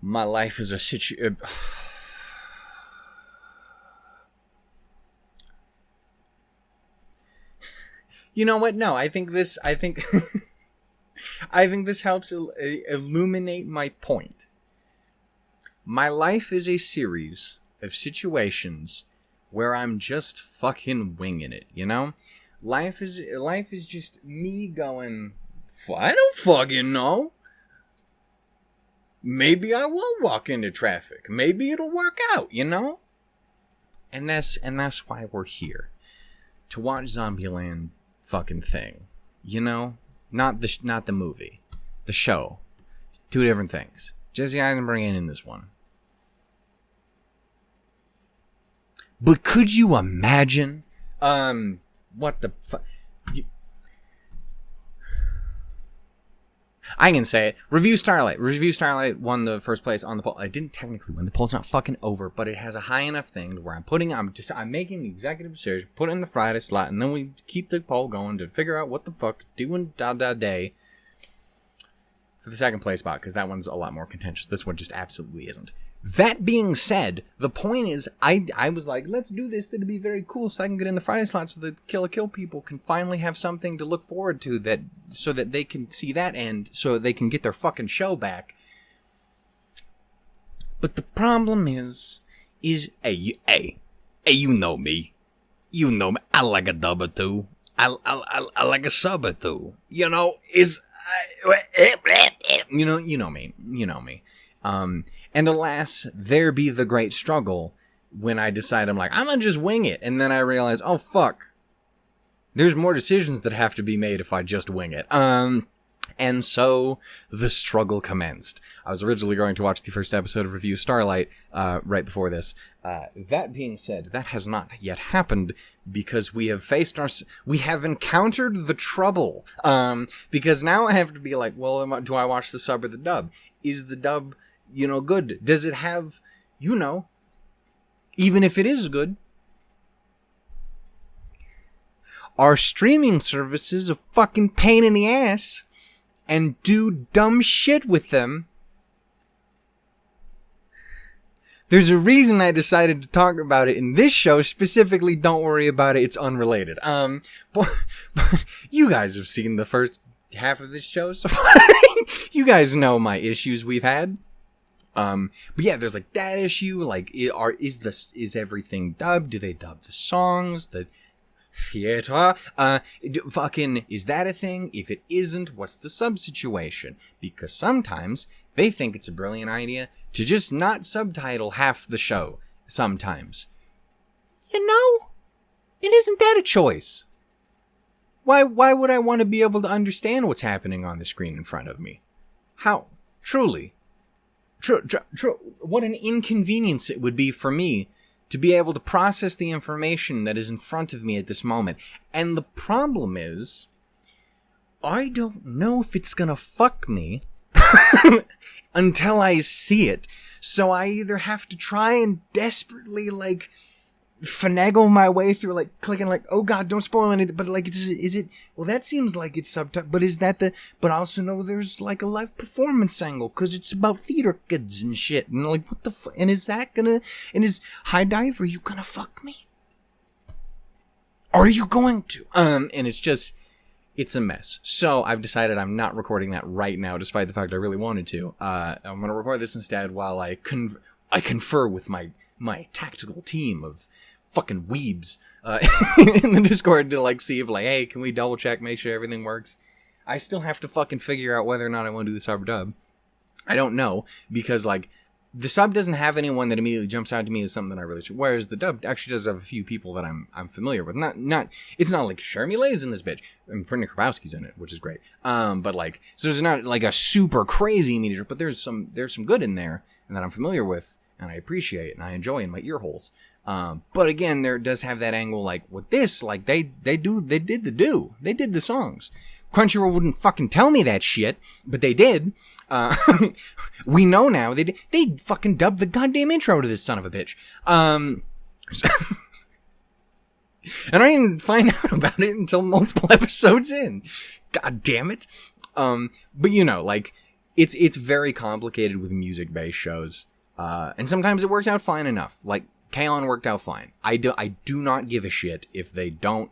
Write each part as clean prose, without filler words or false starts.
My life is a You know what? No, I think this helps illuminate my point. My life is a series of situations where I'm just fucking winging it, you know? Life is just me going, I don't fucking know. Maybe I won't walk into traffic. Maybe it'll work out, you know? And that's why we're here. To watch Zombieland fucking thing. You know? Not the movie. The show. It's two different things. Jesse Eisenberg ain't in this one. But could you imagine? What the fuck? I can say it. Review Starlight won the first place on the poll. I didn't technically win. The poll's not fucking over, but it has a high enough thing to where I'm making the executive decision, put it in the Friday slot, and then we keep the poll going to figure out what the fuck doing day for the second place spot, because that one's a lot more contentious. This one just absolutely isn't. That being said, the point is, I was like, let's do this. That'd be very cool, so I can get in the Friday slot, so that Kill la Kill people can finally have something to look forward to, so that they can see that end, so they can get their fucking show back. But the problem is, hey, you know me. You know me. I like a dub or two. I like a sub or two. You know, you know me. And alas, there be the great struggle when I decide I'm gonna just wing it. And then I realize, oh fuck, there's more decisions that have to be made if I just wing it. And so the struggle commenced. I was originally going to watch the first episode of Review Starlight, right before this. That being said, that has not yet happened because we have encountered the trouble. Because now I have to be like, well, do I watch the sub or the dub? Is the dub, good? Does it have, even if it is good, are streaming services a fucking pain in the ass and do dumb shit with them? There's a reason I decided to talk about it in this show. Specifically, don't worry about it. It's unrelated. But you guys have seen the first half of this show, so you guys know my issues we've had. But yeah, there's that issue. Is everything dubbed? Do they dub the songs? The theater? Is that a thing? If it isn't, what's the sub situation? Because sometimes they think it's a brilliant idea to just not subtitle half the show. Sometimes. And isn't that a choice? Why would I want to be able to understand what's happening on the screen in front of me? How? Truly. True. What an inconvenience it would be for me to be able to process the information that is in front of me at this moment. And the problem is, I don't know if it's gonna fuck me until I see it. So I either have to try and desperately, finagle my way through, clicking, oh god, don't spoil anything, but, is it, well, that seems like it's subtitled, but is that but I also know there's, a live performance angle, because it's about theater kids and shit, and, what the and is that gonna, and is High Dive, are you gonna fuck me? Are you going to? And it's a mess. So, I've decided I'm not recording that right now, despite the fact I really wanted to. I'm gonna record this instead while I confer with my tactical team of fucking weebs in the Discord to see if hey, can we double check, make sure everything works. I still have to fucking figure out whether or not I want to do the sub or dub. I don't know, because the sub doesn't have anyone that immediately jumps out to me as something that I really should, whereas the dub actually does have a few people that I'm familiar with. It's not like Sharmilay's in this bitch, and Brendan Krabowski's in it, which is great. But so there's not a super crazy immediate, but there's some good in there and that I'm familiar with and I appreciate and I enjoy in my ear holes. But again, there does have that angle with this, they did the songs. Crunchyroll wouldn't fucking tell me that shit, but they did. We know now they fucking dubbed the goddamn intro to this son of a bitch. And I didn't find out about it until multiple episodes in. God damn it. But it's very complicated with music-based shows, and sometimes it works out fine enough. Like K-On! Worked out fine. I do not give a shit if they don't.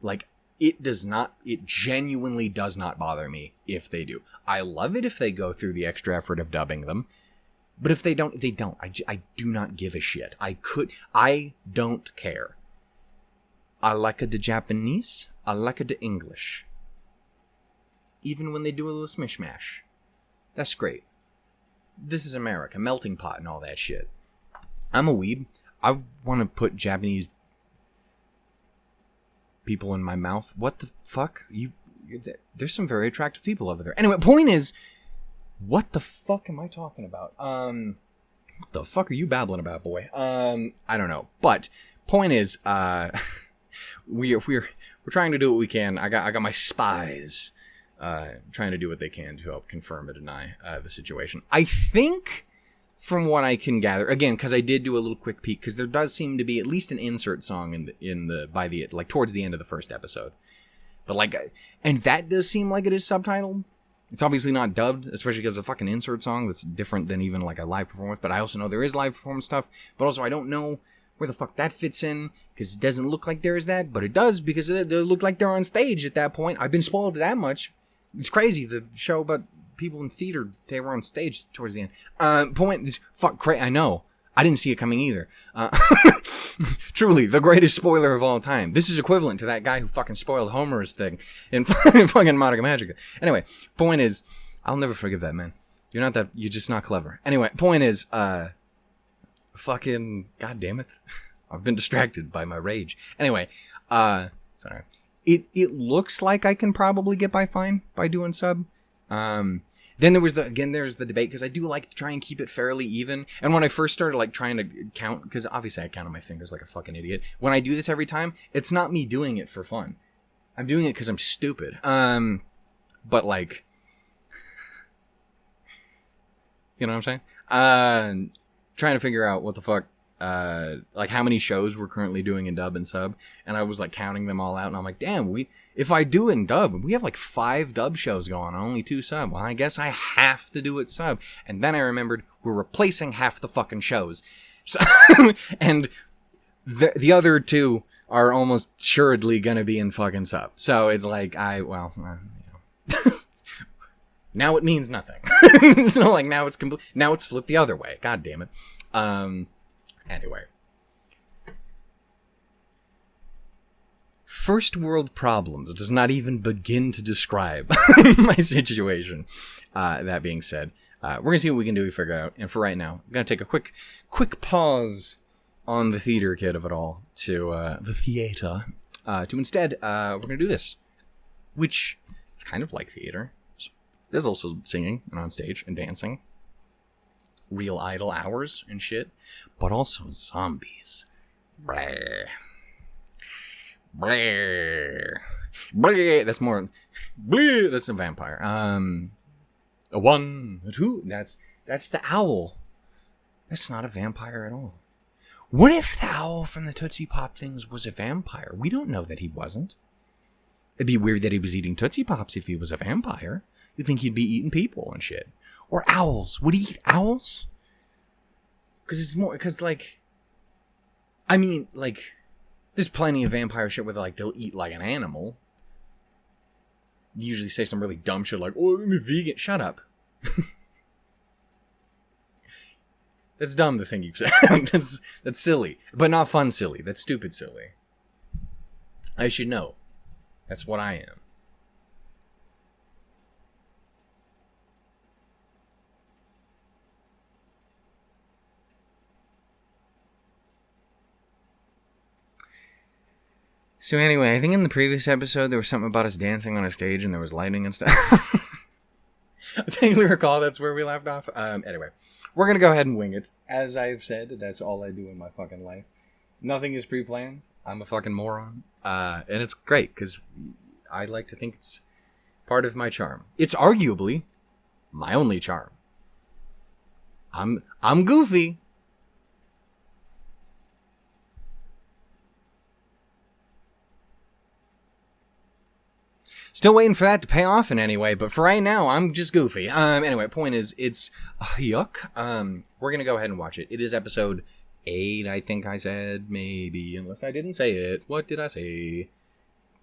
Like, it genuinely does not bother me if they do. I love it if they go through the extra effort of dubbing them. But if they don't, they don't. I do not give a shit. I don't care. I like the Japanese. I like the English. Even when they do a little smish-mash. That's great. This is America. Melting pot and all that shit. I'm a weeb. I want to put Japanese people in my mouth. What the fuck? There's some very attractive people over there. Anyway, point is, what the fuck am I talking about? What the fuck are you babbling about, boy? I don't know. But point is, we're trying to do what we can. I got my spies trying to do what they can to help confirm or deny the situation. I think, from what I can gather, again, because I did do a little quick peek, because there does seem to be at least an insert song towards the end of the first episode. But and that does seem like it is subtitled. It's obviously not dubbed, especially because it's a fucking insert song that's different than even like a live performance. But I also know there is live performance stuff. But also I don't know where the fuck that fits in, because it doesn't look like there is that. But it does, because they look like they're on stage at that point. I've been spoiled that much. It's crazy. The show about people in theater, they were on stage towards the end. Point is, I know. I didn't see it coming either. Truly, the greatest spoiler of all time. This is equivalent to that guy who fucking spoiled Homer's thing in fucking Madoka Magica. Anyway, point is, I'll never forgive that, man. You're just not clever. Anyway, point is, fucking, god damn it. I've been distracted by my rage. Anyway, sorry. It looks like I can probably get by fine by doing sub. Then there's the debate, because I do like to try and keep it fairly even. And when I first started trying to count, because obviously I count on my fingers like a fucking idiot. When I do this every time, it's not me doing it for fun. I'm doing it because I'm stupid. But you know what I'm saying? Trying to figure out what the fuck, how many shows we're currently doing in dub and sub. And I was counting them all out, and I'm like, damn, if I do it in dub, we have 5 dub shows going on, only 2 sub. Well, I guess I have to do it sub. And then I remembered we're replacing half the fucking shows. So, and the other 2 are almost assuredly gonna be in fucking sub. So it's now it means nothing. So now it's flipped the other way. God damn it. Anyway. First world problems does not even begin to describe my situation. That being said, we're going to see what we can do to figure out. And for right now, I'm going to take a quick pause on the theater kid of it all to the theater. To instead, we're going to do this, which it's kind of like theater. There's also singing and on stage and dancing. Real idle hours and shit. But also zombies. Blah. Blah. Blah. That's more. Blah. That's a vampire. A 1, a 2. That's the owl. That's not a vampire at all. What if the owl from the Tootsie Pop things was a vampire? We don't know that he wasn't. It'd be weird that he was eating Tootsie Pops if he was a vampire. You'd think he'd be eating people and shit. Or owls. Would he eat owls? There's plenty of vampire shit where they'll eat an animal. You usually say some really dumb shit like, oh, I'm a vegan. Shut up. That's dumb, the thing you've said. That's silly. But not fun silly. That's stupid silly. I should know. That's what I am. So anyway, I think in the previous episode there was something about us dancing on a stage and there was lightning and stuff. I think we recall that's where we left off. Anyway, we're going to go ahead and wing it. As I've said, that's all I do in my fucking life. Nothing is pre-planned. I'm a fucking moron. And it's great because I like to think it's part of my charm. It's arguably my only charm. I'm goofy. Still waiting for that to pay off in any way, but for right now, I'm just goofy. Anyway, point is, it's yuck. We're gonna go ahead and watch it. It is episode 8, I think I said, maybe, unless I didn't say it. What did I say?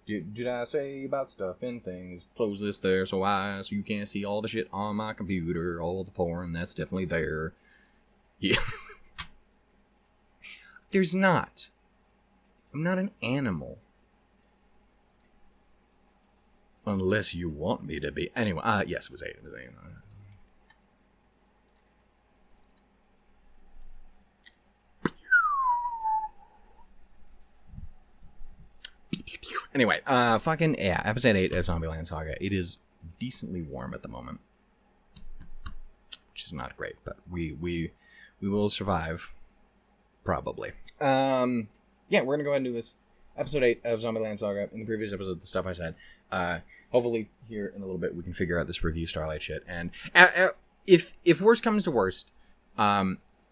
Did I say about stuff and things? Close this there so you can't see all the shit on my computer, all the porn that's definitely there. Yeah. There's not. I'm not an animal. Unless you want me to be. Anyway, yes, it was 8. It was 8. Anyway, episode 8 of Zombieland Saga. It is decently warm at the moment, which is not great, but we will survive, probably. We're gonna go ahead and do this. Episode 8 of Zombieland Saga. In the previous episode, the stuff I said. Hopefully, here in a little bit, we can figure out this review Starlight shit. And if worst comes to worst,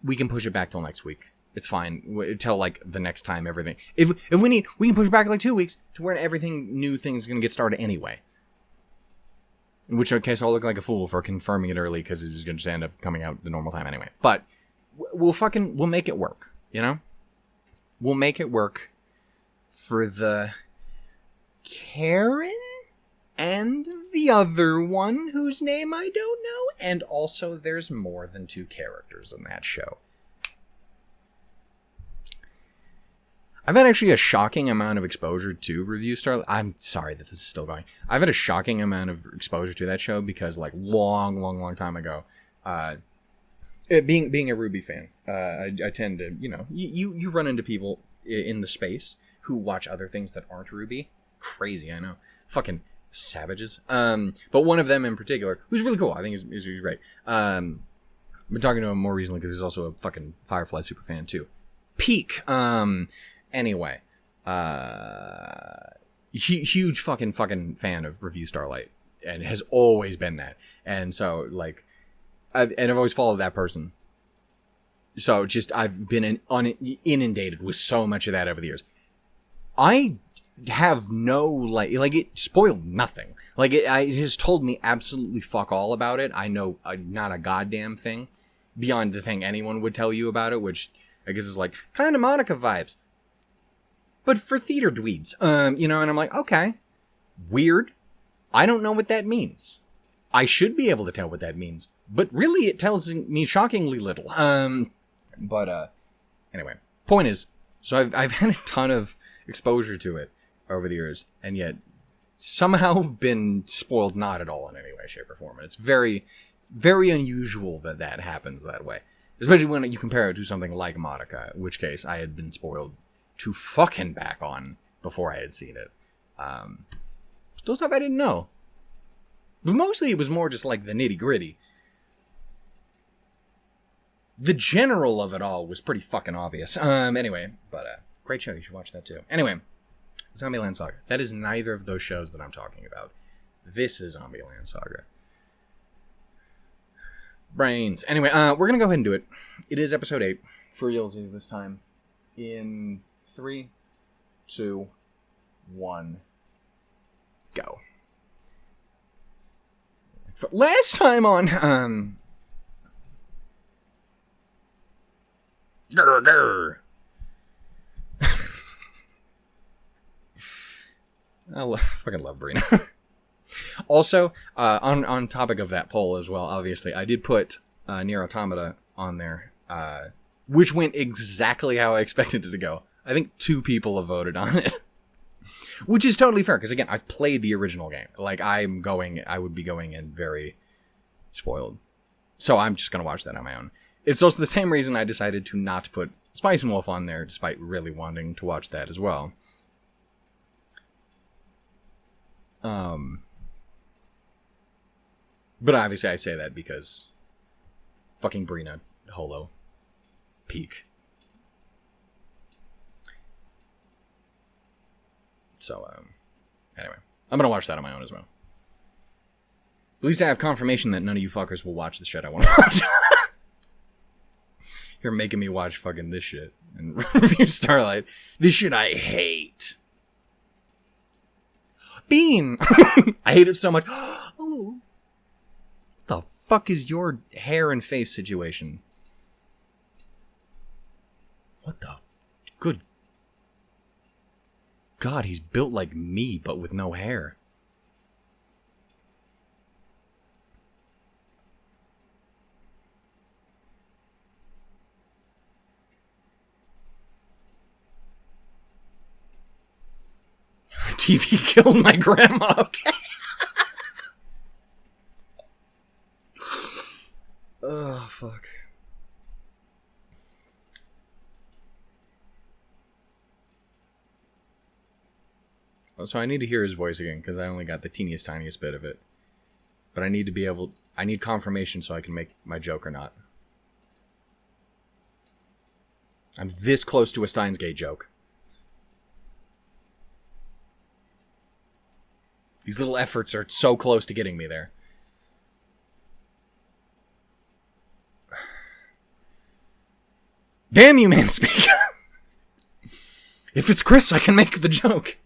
we can push it back till next week. It's fine. Till, like, the next time everything... If we need, we can push it back, like, 2 weeks to where new things are going to get started anyway. In which case, I'll look like a fool for confirming it early, because it's just going to end up coming out the normal time anyway. But, we'll make it work, you know? We'll make it work for the Karen and the other one whose name I don't know. And also, there's more than 2 characters in that show. I've had actually a shocking amount of exposure to Review Starlight. I'm sorry that this is still going. I've had a shocking amount of exposure to that show because, like, long time ago, being a Ruby fan, I tend to, you know, you run into people in the space who watch other things that aren't Ruby. Crazy, I know. Fucking savages. But one of them in particular, who's really cool. I think he's great. I've been talking to him more recently because he's also a fucking Firefly super fan too. Peak. Anyway, huge fucking fan of Review Starlight, and has always been that. And so, like, I've always followed that person. So just I've been inundated with so much of that over the years. I have no like it spoiled nothing. Like it has told me absolutely fuck all about it. I know not a goddamn thing beyond the thing anyone would tell you about it, which I guess is like kind of Monica vibes. But for theater dweebs, you know, and I'm like, okay, weird. I don't know what that means. I should be able to tell what that means, but really it tells me shockingly little. Anyway, point is, so I've had a ton of exposure to it over the years, and yet somehow been spoiled not at all in any way, shape, or form. And it's very, very unusual that happens that way, especially when you compare it to something like Monica, in which case I had been spoiled to fucking back on before I had seen it. Still stuff I didn't know. But mostly it was more just like the nitty gritty. The general of it all was pretty fucking obvious. Anyway, but great show. You should watch that too. Anyway, Zombieland Saga. That is neither of those shows that I'm talking about. This is Zombieland Saga. Brains. Anyway, we're gonna go ahead and do it. It is episode 8 for realsies this time. In 3, 2, 1, go. Last time on, I fucking love Brina. Also, on topic of that poll as well, obviously, I did put Nier Automata on there, which went exactly how I expected it to go. I think 2 people have voted on it. Which is totally fair, because again, I've played the original game. Like, I would be going in very spoiled. So I'm just going to watch that on my own. It's also the same reason I decided to not put Spice and Wolf on there, despite really wanting to watch that as well. But obviously I say that because fucking Brina, Holo, peak. So, anyway, I'm gonna watch that on my own as well. At least I have confirmation that none of you fuckers will watch the shit I want to watch. You're making me watch fucking this shit and review Starlight. This shit I hate. Bean! I hate it so much. Ooh. What the fuck is your hair and face situation? What the... Good God, he's built like me, but with no hair. TV killed my grandma. Okay. Oh, fuck. So I need to hear his voice again, because I only got the teeniest, tiniest bit of it. But I need to be able... I need confirmation so I can make my joke or not. I'm this close to a Steins Gate joke. These little efforts are so close to getting me there. Damn you, man, speak. If it's Chris, I can make the joke.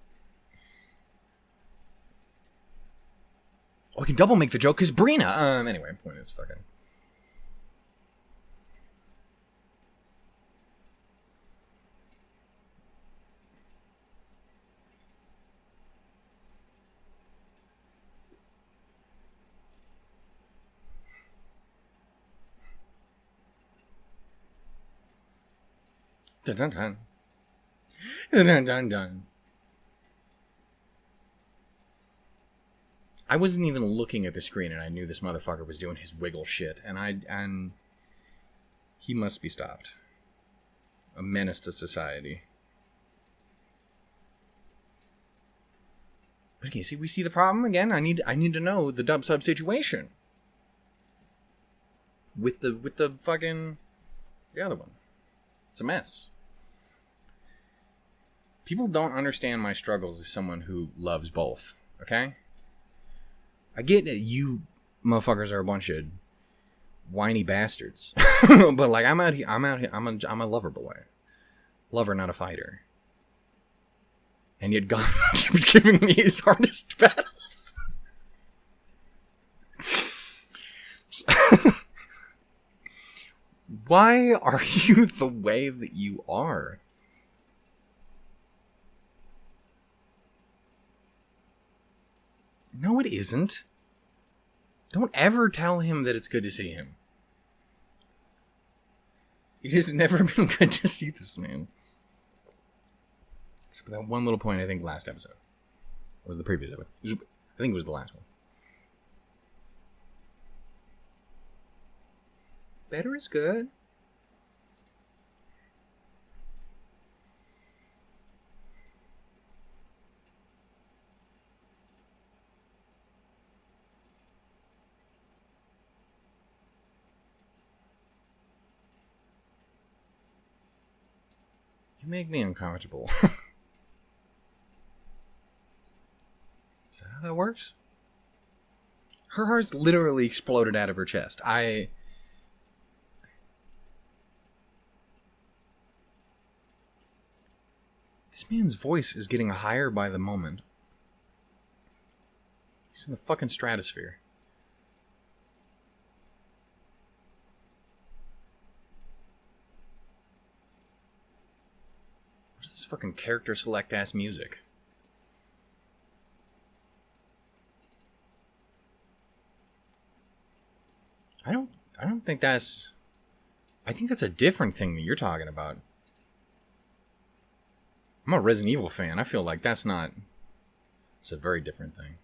Oh, I can double make the joke because Brina. Anyway, point is fucking. Dun dun dun. Dun dun dun. I wasn't even looking at the screen and I knew this motherfucker was doing his wiggle shit. And he must be stopped. A menace to society. Okay, see, we see the problem again. I need to know the dub sub situation. With the fucking the other one. It's a mess. People don't understand my struggles as someone who loves both, okay? I get that you motherfuckers are a bunch of whiny bastards. But like I'm out here, I'm a lover boy. Lover, not a fighter. And yet God keeps giving me his hardest battles. Why are you the way that you are? No, it isn't. Don't ever tell him that it's good to see him. It has never been good to see this man. Except for that one little point, I think, last episode. Or was the previous episode? I think it was the last one. Better is good. You make me uncomfortable. Is that how that works? Her heart's literally exploded out of her chest. This man's voice is getting higher by the moment. He's in the fucking stratosphere. What is this fucking character select ass music? I don't think that's... I think that's a different thing that you're talking about. I'm a Resident Evil fan. I feel like that's not... It's a very different thing.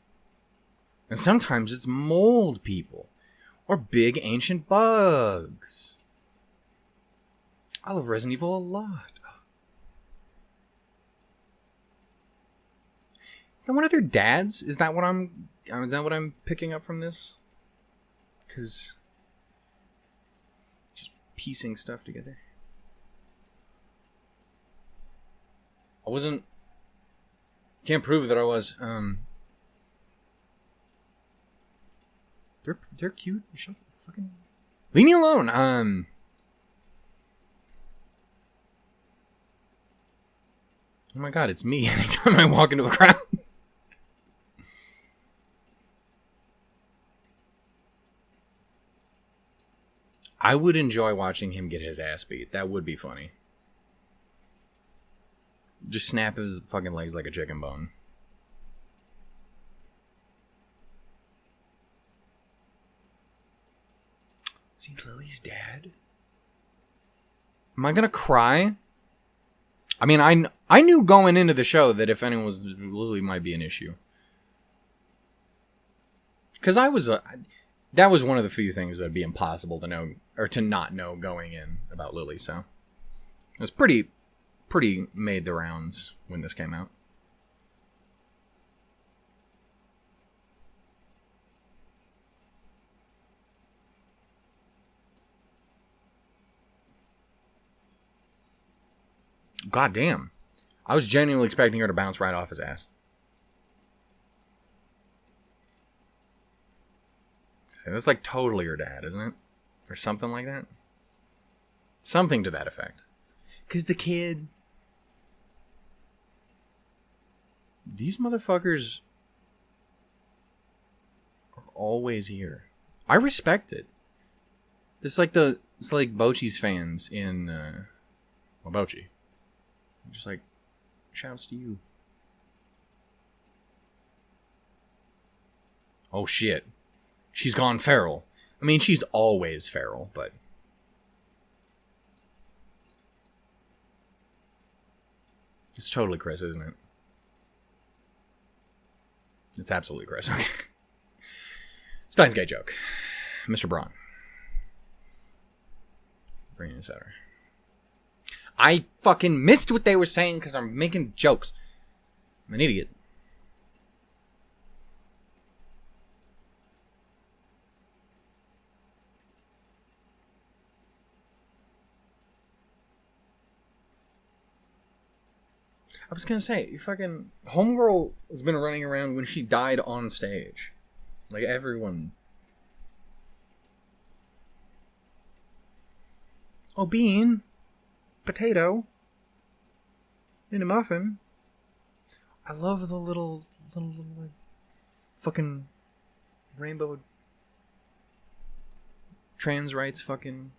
And sometimes it's mold people. Or big ancient bugs. I love Resident Evil a lot. Is that one of their dads? Is that what I'm picking up from this? Because... just piecing stuff together. I wasn't... Can't prove that I was. They're cute. Shut fucking... Leave me alone. Oh my god, it's me anytime I walk into a crowd. I would enjoy watching him get his ass beat. That would be funny. Just snap his fucking legs like a chicken bone. Is he Lily's dad? Am I gonna cry? I mean, I knew going into the show that if anyone was Lily might be an issue. Because that was one of the few things that'd be impossible to know, or to not know going in about Lily, so. It was pretty made the rounds when this came out. God damn. I was genuinely expecting her to bounce right off his ass. So that's like totally her dad, isn't it? Or something like that? Something to that effect. Because the kid... These motherfuckers are always here. I respect it. It's like Bocchi's fans in... Bocchi. Just like, shouts to you. Oh shit. She's gone feral. I mean, she's always feral, but... It's totally Chris, isn't it? It's absolutely Chris. Okay. Steins Gate joke. Mr. Braun. Bringing us out. I fucking missed what they were saying because I'm making jokes. I'm an idiot. I was gonna say, fucking Homegirl has been running around when she died on stage. Like, everyone. Oh, bean. Potato. In a muffin. I love the little like, fucking rainbow trans rights fucking.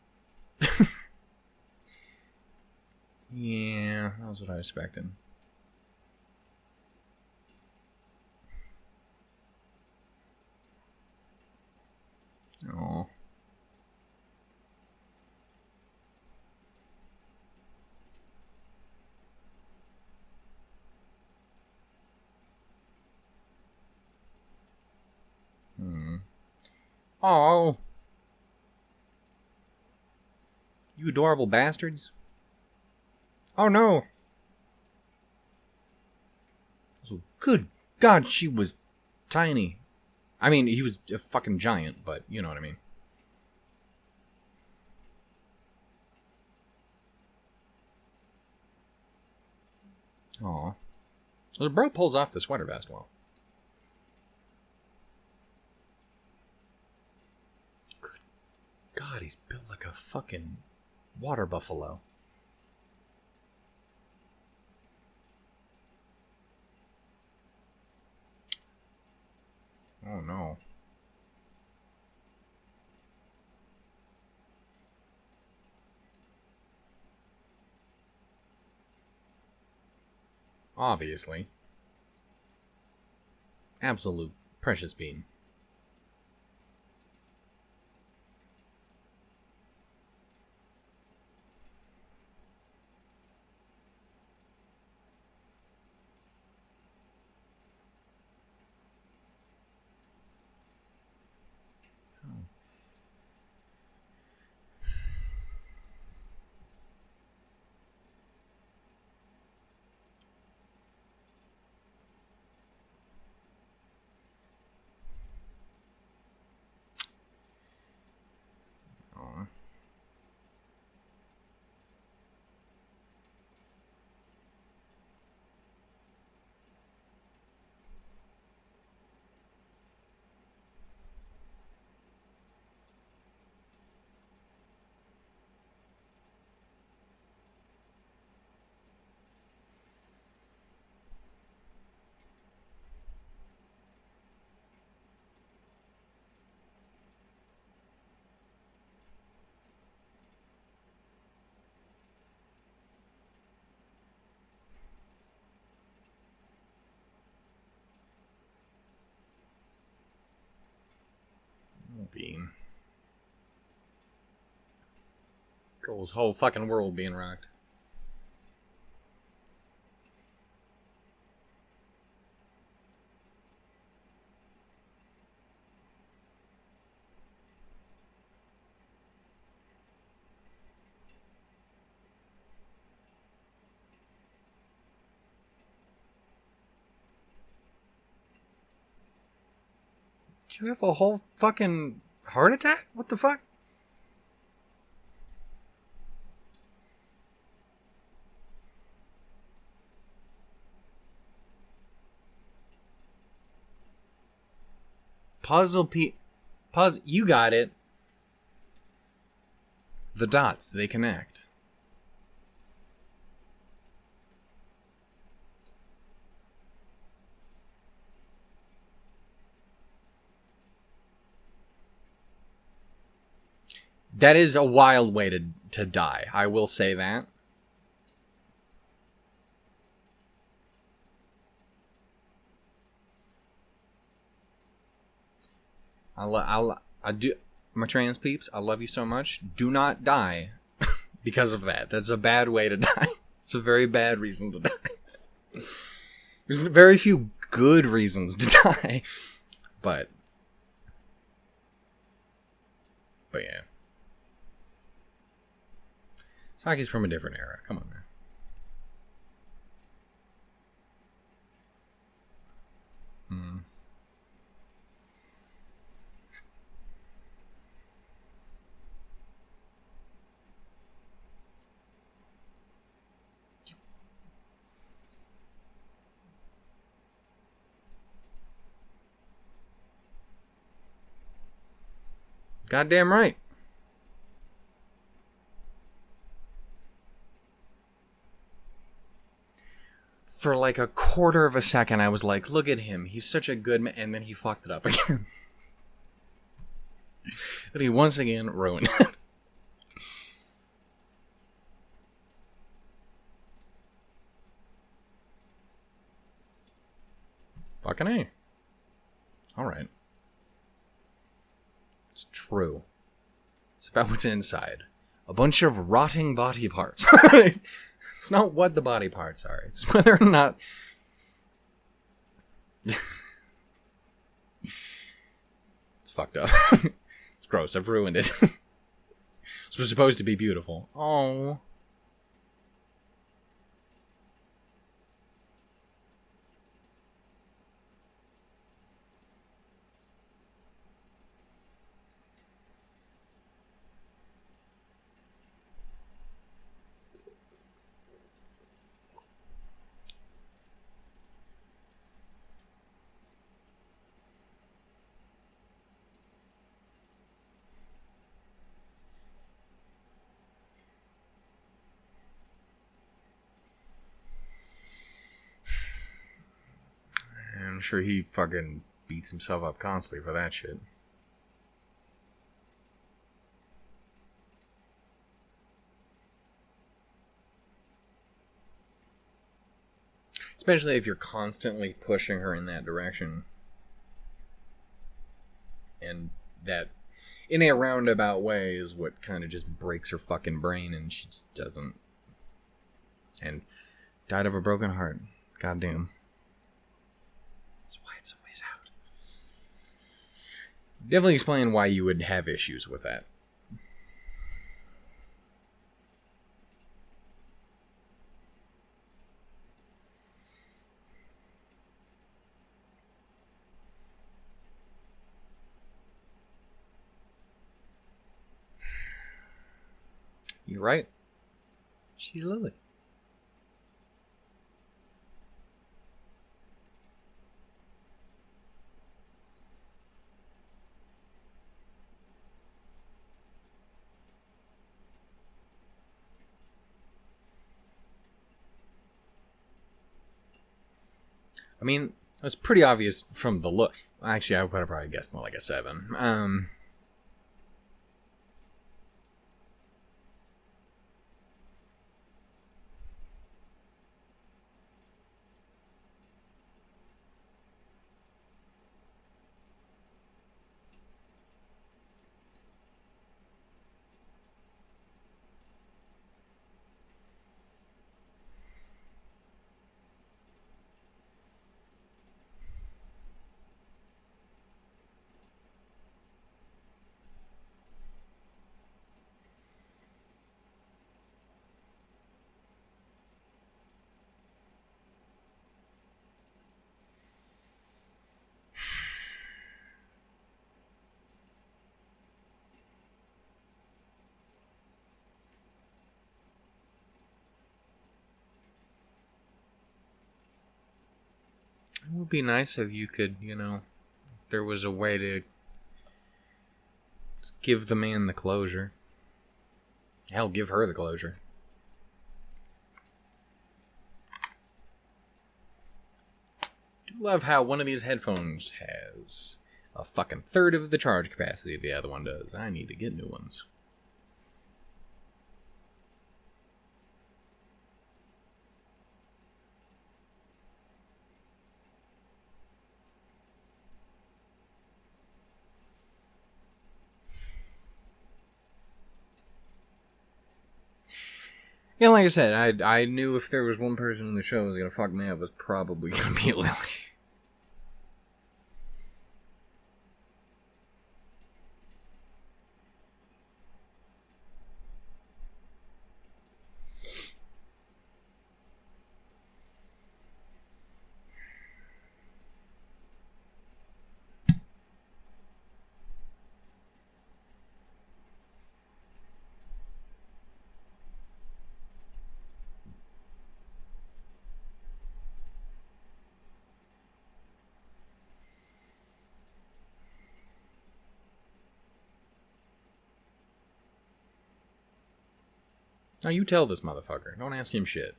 Yeah, that was what I was expecting. Oh. Oh. You adorable bastards. Oh no. So good God, she was tiny. I mean, he was a fucking giant, but you know what I mean. Aw. The bro pulls off the sweater vest well. Good God, he's built like a fucking water buffalo. Oh no. Obviously. Absolute precious bean. being. Girl's whole fucking world being rocked. Did you have a whole fucking heart attack? What the fuck? Pause. You got it. The dots, they connect. That is a wild way to die. I will say that. I do, my trans peeps, I love you so much. Do not die because of that. That's a bad way to die. It's a very bad reason to die. There's very few good reasons to die. But yeah. Saki's from a different era. Come on, man. Goddamn right. For like a quarter of a second, I was like, look at him. He's such a good man. And then he fucked it up again. And he once again ruined it. Fucking A. Alright. It's true. It's about what's inside. A bunch of rotting body parts. It's not what the body parts are. It's whether or not... It's fucked up. It's gross. I've ruined it. It was supposed to be beautiful. Oh. I'm sure he fucking beats himself up constantly for that shit. Especially if you're constantly pushing her in that direction. And that, in a roundabout way, is what kind of just breaks her fucking brain, and she just doesn't. And died of a broken heart. Goddamn. That's why it's always out. Definitely explain why you would have issues with that. You're right. She's Lily. I mean, it was pretty obvious from the look. Actually, I would have probably guessed more like a 7. would be nice if you could, if there was a way to just give the man the closure. Hell, give her the closure. I do love how one of these headphones has a fucking third of the charge capacity the other one does. I need to get new ones. Yeah, like I said, I knew if there was one person in the show who was gonna fuck me up, it was probably gonna be Lily. Now you tell this motherfucker. Don't ask him shit.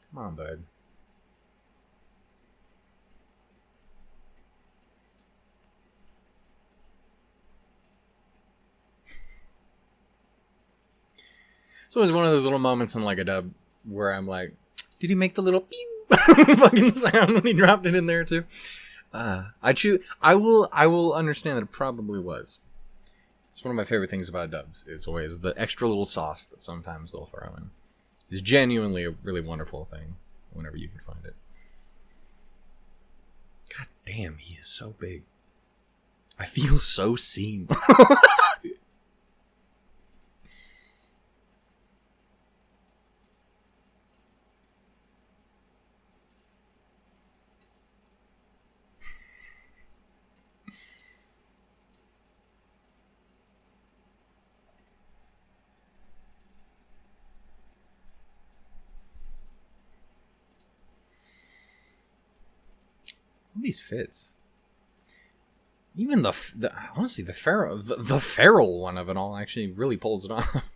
Come on, bud. So it was one of those little moments in like a dub where I'm like, did he make the little pew fucking sound when he dropped it in there too? I will understand that it probably was. It's one of my favorite things about dubs. It's always the extra little sauce that sometimes they'll throw in. It's genuinely a really wonderful thing whenever you can find it. God damn, he is so big. I feel so seen. These fits. Even honestly, the feral one of it all actually really pulls it off.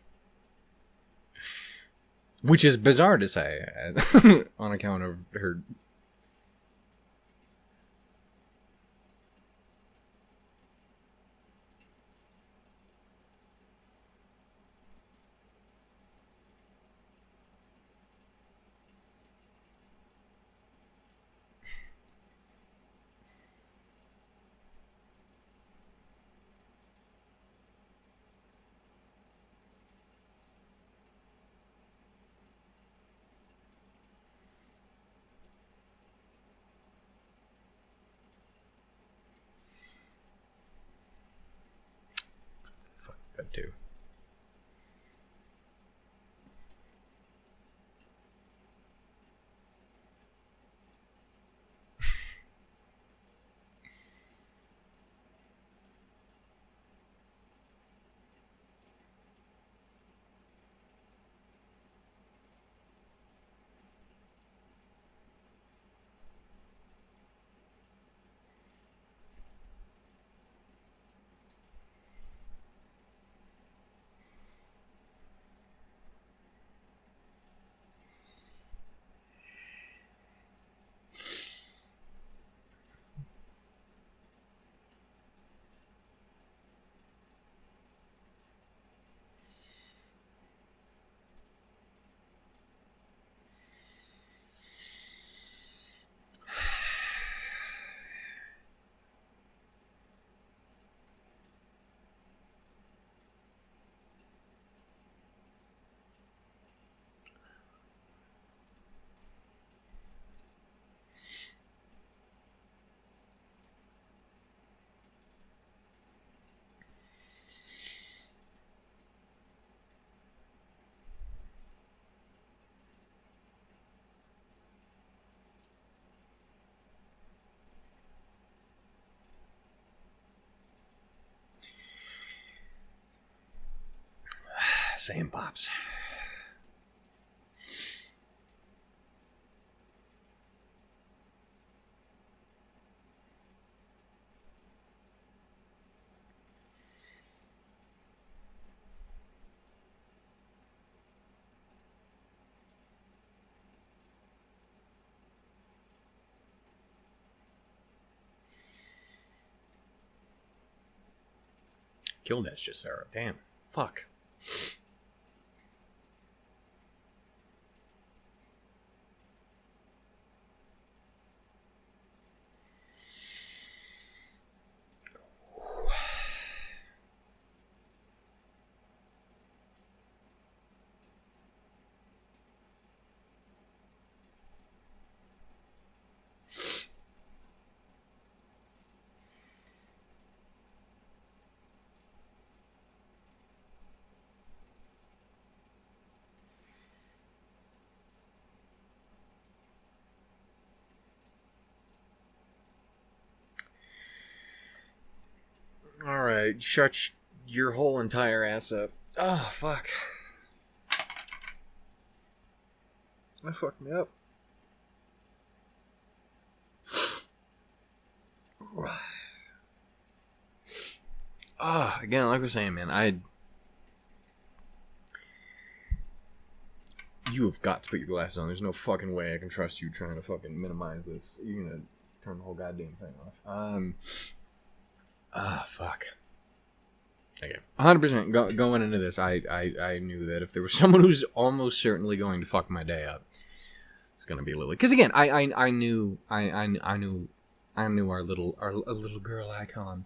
Which is bizarre to say on account of her. Fuck that too. Same pops. Killed that shit, Sarah. Damn. Fuck. Alright, shut your whole entire ass up. Oh, fuck. That fucked me up. Again, like I was saying, man, you have got to put your glasses on. There's no fucking way I can trust you trying to fucking minimize this. You're gonna turn the whole goddamn thing off. Fuck. Okay. 100% going into this, I knew that if there was someone who's almost certainly going to fuck my day up, it's gonna be Lily. Because again, I knew our little girl icon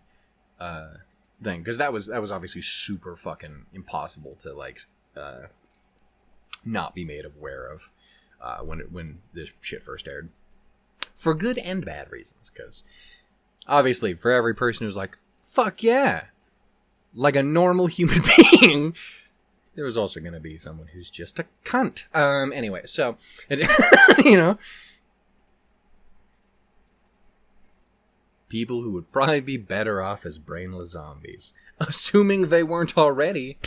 thing, because that was obviously super fucking impossible to like not be made aware of when this shit first aired, for good and bad reasons. Because obviously, for every person who's like, fuck yeah, like a normal human being, there was also going to be someone who's just a cunt. Anyway, so, you know, people who would probably be better off as brainless zombies, assuming they weren't already.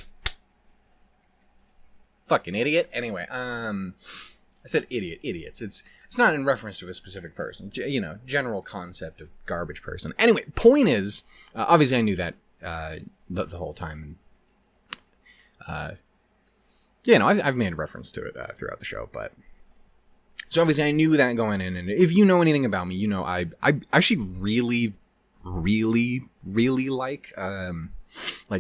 Fucking idiot. Anyway, I said idiots. It's not in reference to a specific person. You know, general concept of garbage person. Anyway, point is, obviously I knew that the whole time. Yeah, no, I've made a reference to it throughout the show, but so obviously I knew that going in. And if you know anything about me, you know I actually really like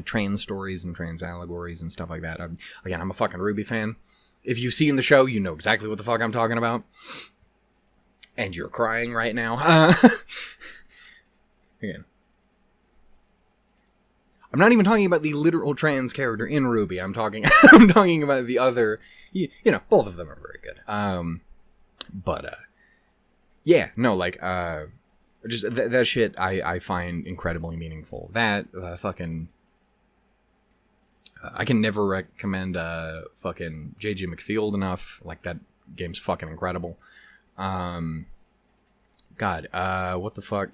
trans stories and trans allegories and stuff like that. I'm a fucking Ruby fan. If you've seen the show, you know exactly what the fuck I'm talking about. And you're crying right now. Again. I'm not even talking about the literal trans character in Ruby. I'm talking about the other, you know, both of them are very good. Yeah, no, like, just that shit I find incredibly meaningful. That, fucking, I can never recommend, fucking J.J. McField enough. Like, that game's fucking incredible. God, what the fuck?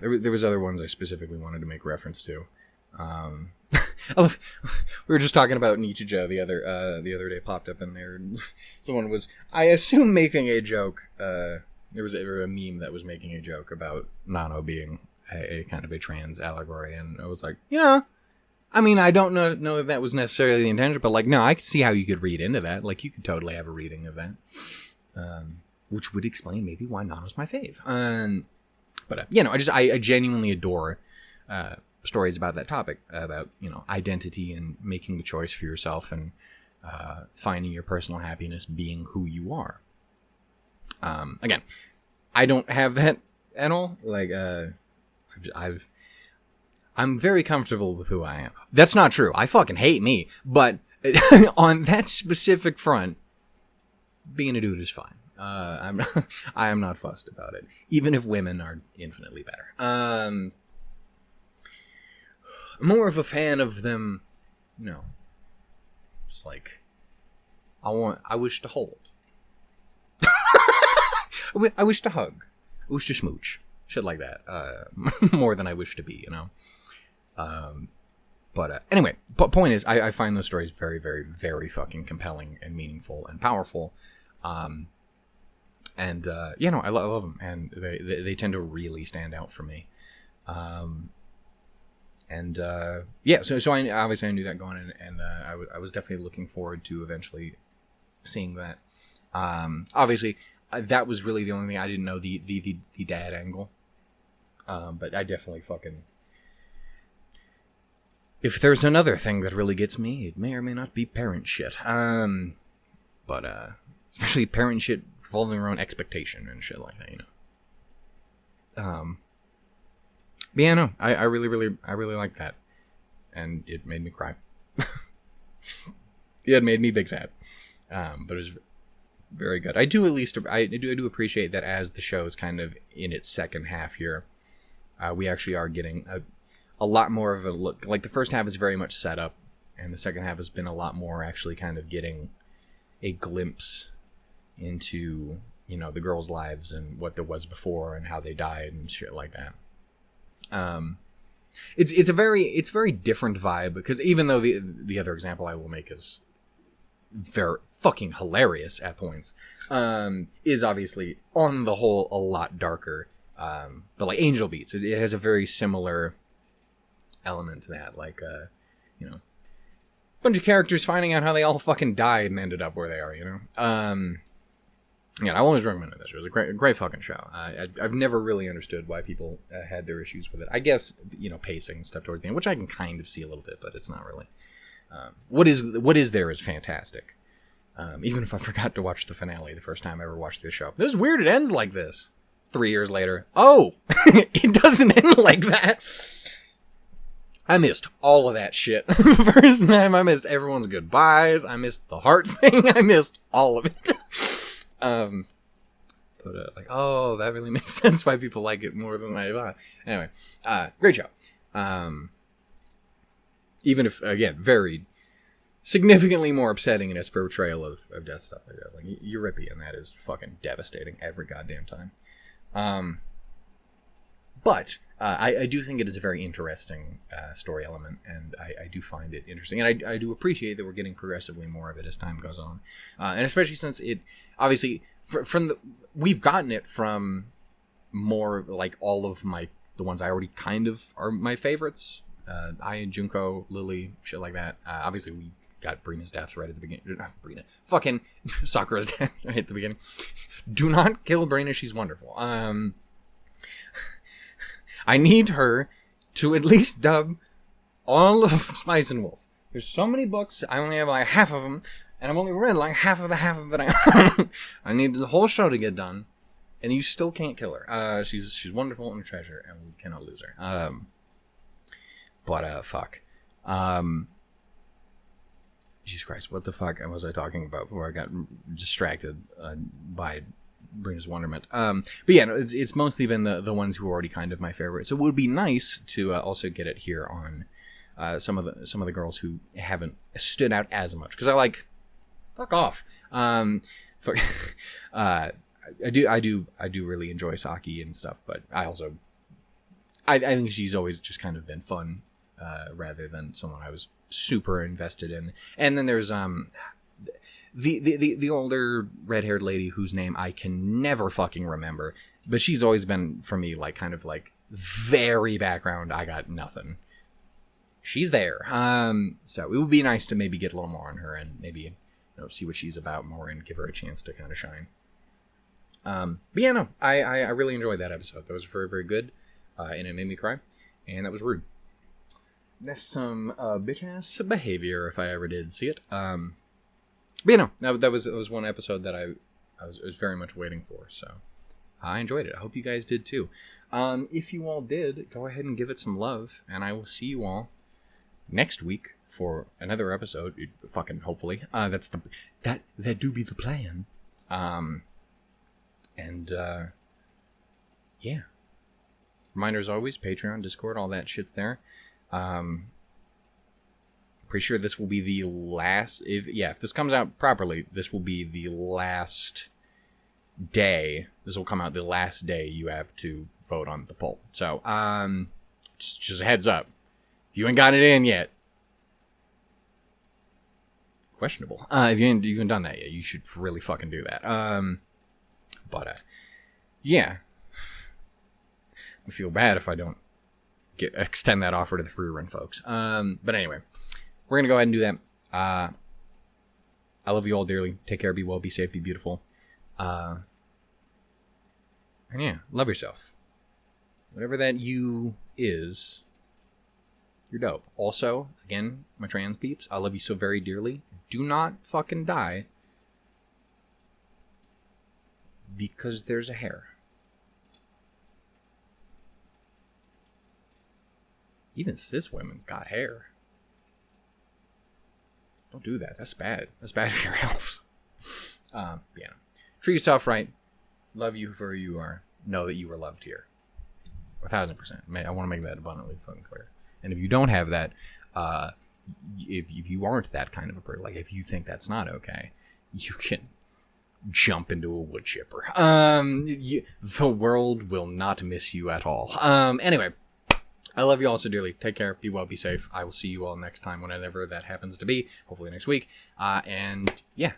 There was other ones I specifically wanted to make reference to. We were just talking about Nichijou the other day. Popped up in there. Someone was, I assume, making a joke. There was a meme that was making a joke about Nano being a kind of a trans allegory, and I was like, you know, I mean, I don't know if that was necessarily the intention, but like, no, I could see how you could read into that. Like, you could totally have a reading of that, which would explain maybe why Nano's my fave. But you know, I genuinely adore stories about that topic, about, you know, identity and making the choice for yourself and finding your personal happiness being who you are. Again, I don't have that at all. Like, I'm very comfortable with who I am. That's not true. I fucking hate me. But on that specific front, being a dude is fine. I am not fussed about it, even if women are infinitely better. I'm more of a fan of them, you know, just like, I wish to hold. I wish to hug. I wish to smooch. Shit like that. More than I wish to be, you know. But anyway, point is, I find those stories very, very, very fucking compelling and meaningful and powerful. And I love them, and they tend to really stand out for me. So I obviously I knew that going in, and I was definitely looking forward to eventually seeing that. Obviously, that was really the only thing I didn't know, the dad angle. But I definitely fucking... If there's another thing that really gets me, it may or may not be parent shit. But especially parent shit revolving around expectation and shit like that, you know. But yeah, no, I really like that, and it made me cry. It made me big sad. But it was very good. I do appreciate that as the show is kind of in its second half here, we actually are getting a lot more of a look. Like, the first half is very much set up, and the second half has been a lot more actually kind of getting a glimpse into, you know, the girls' lives and what there was before and how they died and shit like that. It's a very different vibe, because even though the other example I will make is very fucking hilarious at points, is obviously on the whole a lot darker. But like Angel Beats, it has a very similar element to that, like you know, bunch of characters finding out how they all fucking died and ended up where they are, you know. Yeah, I always recommend this. It was a great fucking show. I've never really understood why people had their issues with it. I guess, you know, pacing stuff towards the end, which I can kind of see a little bit, but it's not really. What is there is fantastic. Even if I forgot to watch the finale the first time I ever watched this show. This is weird. It ends like this. 3 years later. Oh, it doesn't end like that. I missed all of that shit. The first time I missed everyone's goodbyes. I missed the heart thing. I missed all of it. Like, oh, that really makes sense why people like it more than I thought. Anyway, great show. Even if, again, very significantly more upsetting in its portrayal of death stuff like that. Like, Euripian, that is fucking devastating every goddamn time. But I do think it is a very interesting story element, and I do find it interesting, and I do appreciate that we're getting progressively more of it as time goes on, and especially since it obviously we've gotten it from more like all of the ones I already kind of are my favorites. I, Junko, Lily, shit like that. Obviously we got Brina's death right at the beginning. Not Brina, fucking Sakura's death right at the beginning. Do not kill Brina, she's wonderful. I need her to at least dub all of Spice and Wolf. There's so many books, I only have like half of them, and I've only read like half of that I need the whole show to get done, and you still can't kill her. She's wonderful and a treasure, and we cannot lose her. Fuck. Jesus Christ, what the fuck was I talking about before I got distracted by Brina's wonderment? But yeah, no, it's mostly been the ones who are already kind of my favorite. So it would be nice to also get it here on some of the girls who haven't stood out as much, because I like, fuck off. Fuck, I do really enjoy Saki and stuff, but I think she's always just kind of been fun, rather than someone I was super invested in. And then there's the older red-haired lady whose name I can never fucking remember, but she's always been, for me, like, kind of like very background. I got nothing. She's there. So it would be nice to maybe get a little more on her and maybe, you know, see what she's about more and give her a chance to kind of shine. But yeah, no, I really enjoyed that episode. That was very, very good, and it made me cry, and that was rude. That's some bitch-ass behavior if I ever did see it. But you know, that was one episode that I was very much waiting for, so I enjoyed it. I hope you guys did too. If you all did, go ahead and give it some love, and I will see you all next week for another episode. Fucking hopefully. That do be the plan. Yeah. Reminder as always, Patreon, Discord, all that shit's there. Pretty sure this will be the last, if this comes out properly, this will be the last day. This will come out the last day you have to vote on the poll. So, just a heads up. If you ain't got it in yet, questionable. If you haven't done that yet, you should really fucking do that. Yeah. I feel bad if I don't extend that offer to the free run folks. But anyway, we're gonna go ahead and do that. I love you all dearly. Take care, be well, be safe, be beautiful. And yeah, love yourself. Whatever that you is, you're dope. Also, again, my trans peeps, I love you so very dearly. Do not fucking die because there's a hair. Even cis women's got hair. Don't do that. That's bad. That's bad for your health. Yeah. Treat yourself right. Love you for who you are. Know that you are loved here. 1,000%. I want to make that abundantly fucking clear. And if you don't have that, if you aren't that kind of a person, like if you think that's not okay, you can jump into a wood chipper. The world will not miss you at all. Anyway, I love you all so dearly. Take care. Be well. Be safe. I will see you all next time, whenever that happens to be. Hopefully next week. And yeah,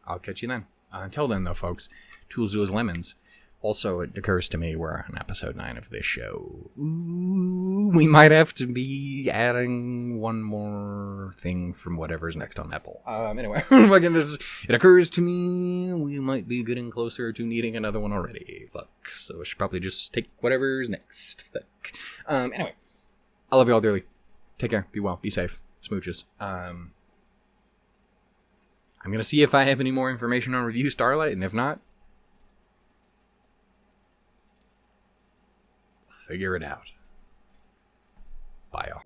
I'll catch you then. Until then, though, folks, tools do as lemons. Also, it occurs to me we're on episode 9 of this show. Ooh, we might have to be adding one more thing from whatever's next on that poll. Anyway, it occurs to me we might be getting closer to needing another one already. Fuck. So we should probably just take whatever's next. Fuck. Anyway, I love you all dearly. Take care. Be well. Be safe. Smooches. I'm gonna see if I have any more information on Review Starlight, and if not, figure it out. Bye, y'all.